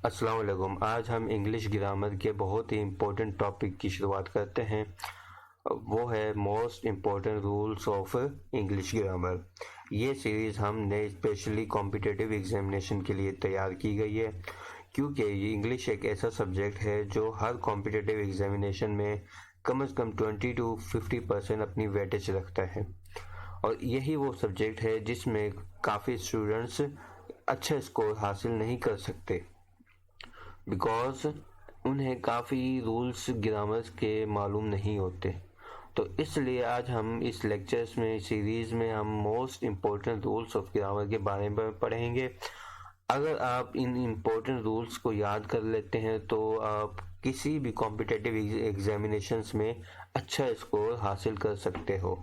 अस्सलाम वालेकुम। आज हम इंग्लिश ग्रामर के बहुत ही इम्पोर्टेंट टॉपिक की शुरुआत करते हैं। वो है most important rules of English grammar. ये सीरीज़ हमने स्पेशली कॉम्पिटिटिव एग्जामिनेशन के लिए तैयार की गई है, क्योंकि ये इंग्लिश एक ऐसा सब्जेक्ट है जो हर कॉम्पिटिटिव एग्जामिनेशन में कम से कम 20 to 50% अपनी वेटेज रखता है। और यही वो सब्जेक्ट है जिसमें काफ़ी स्टूडेंट्स अच्छा स्कोर हासिल नहीं कर सकते, बिकॉज उन्हें काफ़ी रूल्स ग्रामर्स के मालूम नहीं होते। तो इसलिए आज हम इस लेक्चर्स में सीरीज़ में हम most important rules of grammar के बारे में पढ़ेंगे। अगर आप इन इम्पोर्टेंट रूल्स को याद कर लेते हैं तो आप किसी भी कॉम्पिटिटिव एग्जामिनेशंस में अच्छा स्कोर हासिल कर सकते हो।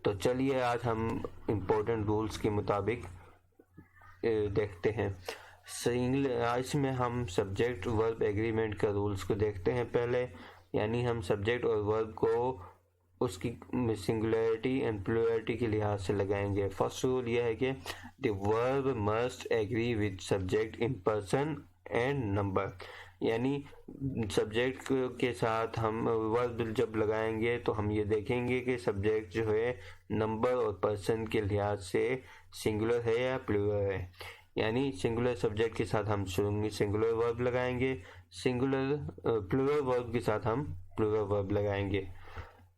तो चलिए आज हम इम्पोर्टेंट रूल्स के मुताबिक देखते हैं। इसमें हम सब्जेक्ट वर्ब एग्रीमेंट का रूल्स को देखते हैं पहले, यानी हम सब्जेक्ट और वर्ब को उसकी सिंगुलरिटी एंड प्लुरलिटी के लिहाज से लगाएंगे। फर्स्ट रूल यह है कि the verb must agree with subject in person and number, यानी सब्जेक्ट के साथ हम वर्ब जब लगाएंगे तो हम ये देखेंगे कि सब्जेक्ट जो है नंबर और पर्सन के लिहाज से सिंगुलर है या प्लूरल है। यानी सिंगुलर सब्जेक्ट के साथ हम सिंगुलर वर्ब लगाएंगे, सिंगुलर प्लूरल वर्ब के साथ हम प्लूरल वर्ब लगाएंगे।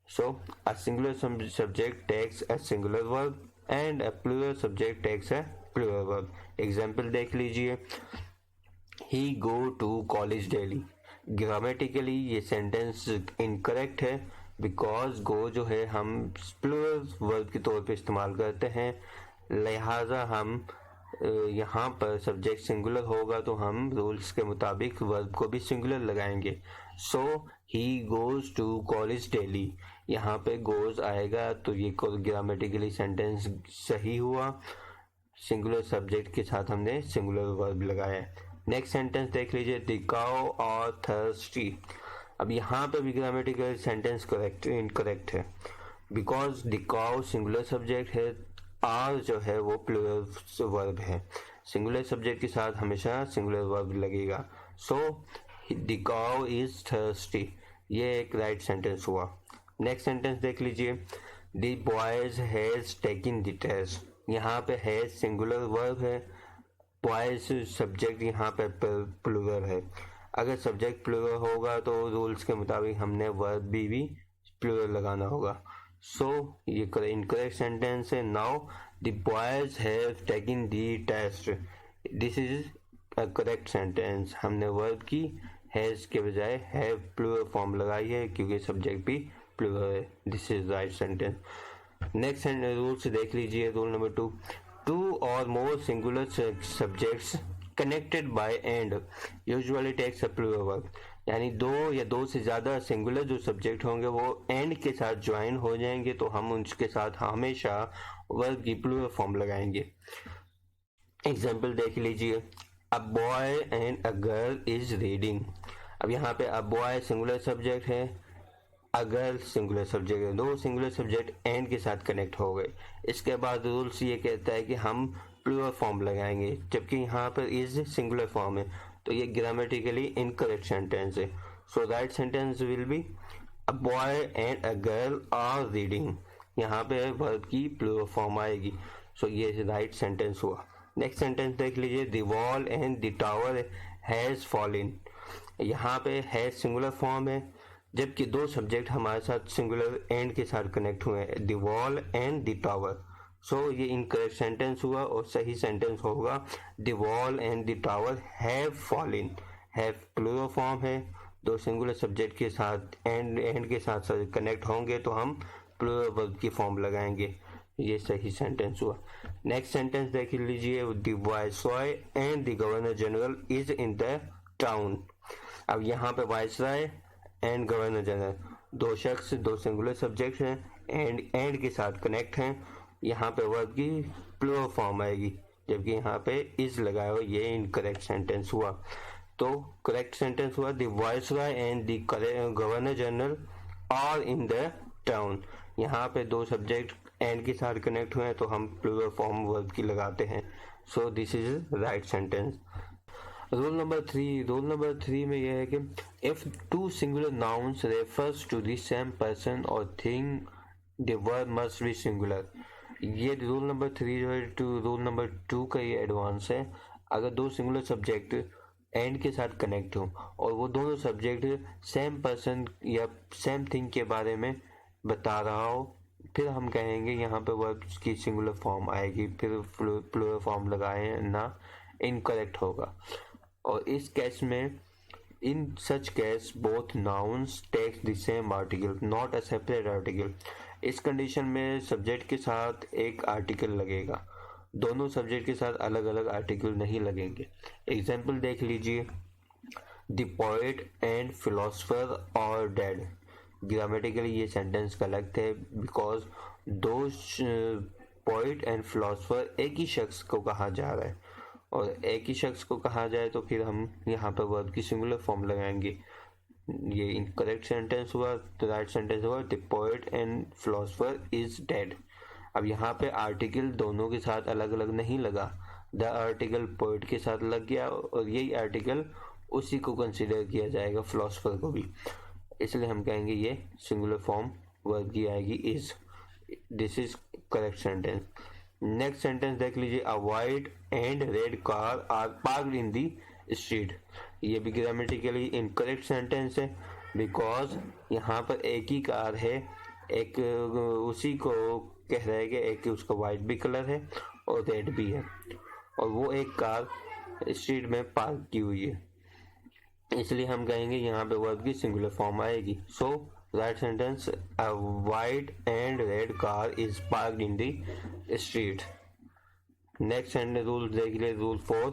So a singular subject takes a singular verb and a plural subject takes a plural verb. Example देख लीजिए, he go to college daily. Grammatically ये सेंटेंस इनकरेक्ट है, because go जो है हम प्लूरल वर्ब के तौर पे इस्तेमाल करते हैं, लिहाजा हम यहाँ पर सब्जेक्ट सिंगुलर होगा तो हम रूल्स के मुताबिक वर्ब को भी सिंगुलर लगाएंगे। So he goes to college daily, यहाँ पे गोज आएगा तो ये ग्रामेटिकली सेंटेंस सही हुआ, सिंगुलर सब्जेक्ट के साथ हमने सिंगुलर वर्ब लगाया। नेक्स्ट सेंटेंस देख लीजिए, द काउ और थर्स्टी। अब यहाँ पे भी ग्रामेटिकल सेंटेंस इनकरेक्ट है, because the cow singular subject है, आर जो है वो प्लूरल वर्ब है, सिंगुलर सब्जेक्ट के साथ हमेशा सिंगुलर वर्ब लगेगा। So the cow is thirsty, ये एक राइट सेंटेंस हुआ। नेक्स्ट सेंटेंस देख लीजिए, the boys has taken the test. यहाँ पे हैज सिंगुलर वर्ब है, बॉयज सब्जेक्ट यहाँ पे प्लूरल है। अगर सब्जेक्ट प्लूरल होगा तो रूल्स के मुताबिक हमने वर्ब भी प्लूरल लगाना होगा। सो ये इनकरेक्ट सेंटेंस है। Now the boys have taken the test, this is a correct sentence. हमने वर्ब की हैज के बजाय हैव प्लूरल फॉर्म लगाई है, क्योंकि सब्जेक्ट भी प्लूरल है। This is right sentence. Next rules देख लीजिए, रूल नंबर 2, टू और more singular subjects connected by and usually takes a plural verb, यानी दो या दो से ज़्यादा सिंगुलर जो सब्जेक्ट होंगे वो एंड के साथ ज्वाइन हो जाएंगे तो हम उनके साथ हमेशा वर्ब की प्लूरल फॉर्म लगाएंगे। एग्जाम्पल देख लीजिए, अ boy and a girl is reading. अब यहाँ पे अ बॉय सिंगुलर सब्जेक्ट है, अ गर्ल सिंगुलर सब्जेक्ट है, दो सिंगुलर सब्जेक्ट एंड के साथ कनेक्ट हो गए। इसके बाद रूल्स ये कहता है कि हम प्लूरल फॉर्म लगाएंगे, जबकि यहाँ पर इज सिंगुलर फॉर्म है, तो ये ग्रामेटिकली इनकरेक्ट सेंटेंस है। So right sentence will be a boy and a girl are reading, यहाँ पे वर्ब की प्लूरल फॉर्म आएगी। सो ये राइट सेंटेंस हुआ। नेक्स्ट सेंटेंस देख लीजिए, the wall and the tower has fallen. यहाँ पे हैज सिंगुलर फॉर्म है, जबकि दो सब्जेक्ट हमारे साथ सिंगुलर एंड के साथ कनेक्ट हुए हैं, the wall and the tower. So ये इनकरेक्ट सेंटेंस हुआ और सही सेंटेंस होगा the wall and the tower have fallen. Have plural form है, दो सिंगुलर सब्जेक्ट के साथ एंड के साथ कनेक्ट होंगे तो हम प्लूरल वर्ब की फॉर्म लगाएंगे। ये सही सेंटेंस हुआ। नेक्स्ट सेंटेंस देख लीजिए, the viceroy and the governor general is in the town. अब यहाँ पे वाइसरॉय एंड गवर्नर जनरल दो शख्स, दो सिंगुलर सब्जेक्ट हैं, एंड के साथ कनेक्ट हैं, यहाँ पे वर्ब की प्लूरल फॉर्म आएगी, जबकि यहाँ पे इज लगाया हुआ, ये इनकरेक्ट सेंटेंस हुआ। तो करेक्ट सेंटेंस हुआ, the viceroy and the governor general are in the town. यहाँ पे दो सब्जेक्ट एंड के साथ कनेक्ट हुए हैं तो हम प्लूरल फॉर्म वर्ब की लगाते हैं। So this is right sentence. Rule number three में यह है कि if two singular nouns refers to the same person और thing the verb must be singular. ये रूल नंबर थ्री जो है रूल नंबर टू का ये एडवांस है। अगर दो सिंगुलर सब्जेक्ट एंड के साथ कनेक्ट हो और वो दोनों सब्जेक्ट सेम पर्सन या सेम थिंग के बारे में बता रहा हो, फिर हम कहेंगे यहाँ पे वर्ब की सिंगुलर फॉर्म आएगी, फिर प्लूरल फॉर्म लगाए ना, इनकरेक्ट होगा। और इस केस में in such case both nouns takes the same article not a separate article. इस कंडीशन में सब्जेक्ट के साथ एक आर्टिकल लगेगा, दोनों सब्जेक्ट के साथ अलग अलग आर्टिकल नहीं लगेंगे। एग्जाम्पल देख लीजिए, द पोएट एंड फिलोसफर और डेड। ग्रामेटिकली ये सेंटेंस गलत है बिकॉज दो पोएट एंड फिलोसफर एक ही शख्स को कहा जा रहा है, और एक ही शख्स को कहा जाए तो फिर हम यहाँ पर वर्ब की सिंगुलर फॉर्म लगाएंगे। ये इनकरेक्ट सेंटेंस हुआ। तो राइट सेंटेंस हुआ the poet and philosopher is dead. अब यहाँ पे आर्टिकल दोनों के साथ अलग अलग नहीं लगा, द आर्टिकल पोएट के साथ लग गया और यही आर्टिकल उसी को कंसिडर किया जाएगा, फिलोसफर को भी, इसलिए हम कहेंगे ये सिंगुलर फॉर्म वर्ब की आएगी is. This is correct sentence. Next sentence देख लीजिए, a white and red car are parked in the street. ये भी ग्रामेटिकली इनकरेक्ट सेंटेंस है बिकॉज यहाँ पर एक ही कार है, एक उसी को कह रहा है कि एक उसका वाइट भी कलर है और रेड भी है, और वो एक कार स्ट्रीट में पार्क की हुई है, इसलिए हम कहेंगे यहाँ पे वर्ब की सिंगुलर फॉर्म आएगी। So right sentence, a white and red car is parked in the street. Next sentence rule देख लीजिए, rule 4,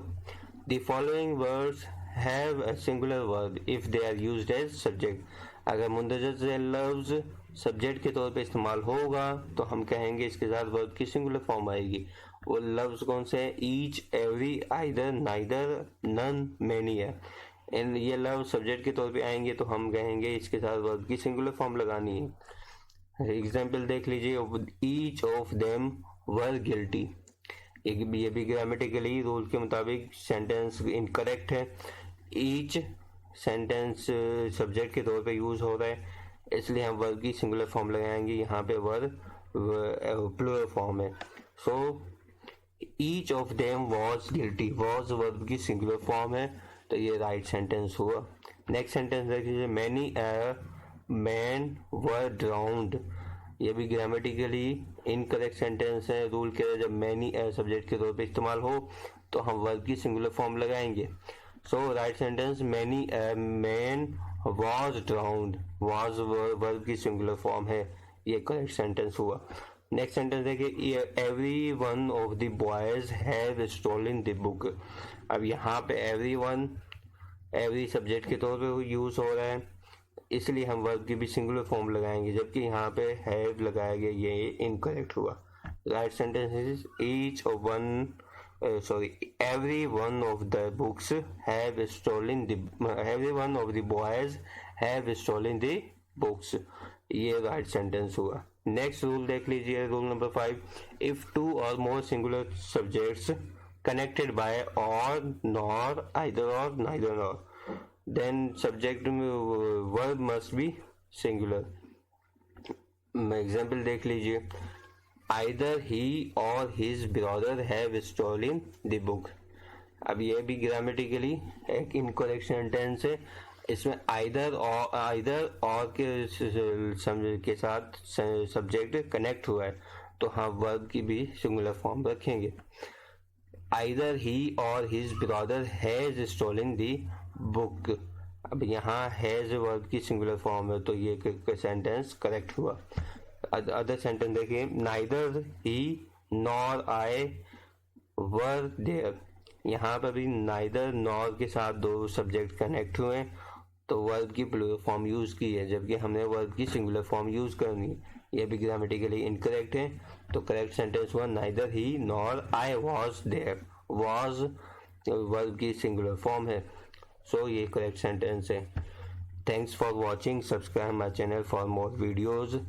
the following words have a singular verb if they are used as subject. अगर मुंदरजा से लफ्ज subject के तौर पे इस्तेमाल होगा तो हम कहेंगे इसके साथ वर्ब की सिंगुलर फॉर्म आएगी। वो लफ्ज कौन से हैं? Each, every, either, neither, none, many है। इन ये लफ्ज सब्जेक्ट के तौर पे आएंगे तो हम कहेंगे इसके साथ वर्ब की सिंगुलर फॉर्म लगानी है। एग्जाम्पल देख लीजिए, each of them were guilty. ये भी ग्रामेटिकली रूल के मुताबिक सेंटेंस इनकरेक्ट है। ईच सेंटेंस सब्जेक्ट के तौर पे यूज हो रहा है, इसलिए हम वर्ब की सिंगुलर फॉर्म लगाएंगे। यहाँ पे वर्ब प्लूरल फॉर्म है। So each of them was guilty, was verb की सिंगुलर फॉर्म है, तो ये राइट सेंटेंस हुआ। नेक्स्ट सेंटेंस देख लीजिए, मैनी मैन वर ड्राउंड। ये भी ग्रामेटिकली इनकरेक्ट सेंटेंस है। रूल के जब मैनी सब्जेक्ट के तौर पे इस्तेमाल हो तो हम वर्ब की सिंगुलर फॉर्म लगाएंगे। So right sentence, many man was drowned, was verb की सिंगुलर फॉर्म है, ये करेक्ट सेंटेंस हुआ। नेक्स्ट सेंटेंस देखिए, every one of the boys have stolen the book. अब यहाँ पे एवरी सब्जेक्ट के तौर पे यूज हो रहा है, इसलिए हम वर्ब की भी सिंगुलर फॉर्म लगाएंगे, जबकि यहाँ पे हैव लगाया गया, ये इनकरेक्ट हुआ। Right sentence is each of one every one of the books have stolen the every one of the boys have stolen the books। ये राइट सेंटेंस हुआ। नेक्स्ट रूल देख लीजिए, रूल नंबर 5, इफ टू और more singular subjects connected by or, nor, either or, neither nor, then subject verb must be singular. Example देख लीजिए, either he or his brother have stolen the book। अब ये भी grammatically एक incorrect sentence है। इसमें either और के साथ सब्जेक्ट कनेक्ट हुआ है, तो हाँ वर्ब की भी सिंगुलर फॉर्म रखेंगे। either he or his brother has stolen the book। अब यहाँ हैज वर्ब की सिंगुलर फॉर्म है, तो ये सेंटेंस करेक्ट हुआ। अदर सेंटेंस देखिए, neither he nor I were there. यहाँ पर भी नाइदर नॉर के साथ दो सब्जेक्ट कनेक्ट हुए तो वर्ब की प्लूरल फॉर्म यूज की है, जबकि हमने वर्ब की सिंगुलर फॉर्म यूज करनी है। यह भी ग्रामेटिकली इनकरेक्ट है, तो करेक्ट सेंटेंस हुआ neither he nor I was there. Was verb की सिंगुलर फॉर्म है, सो ये करेक्ट सेंटेंस है। Thanks for watching, subscribe my channel for more videos.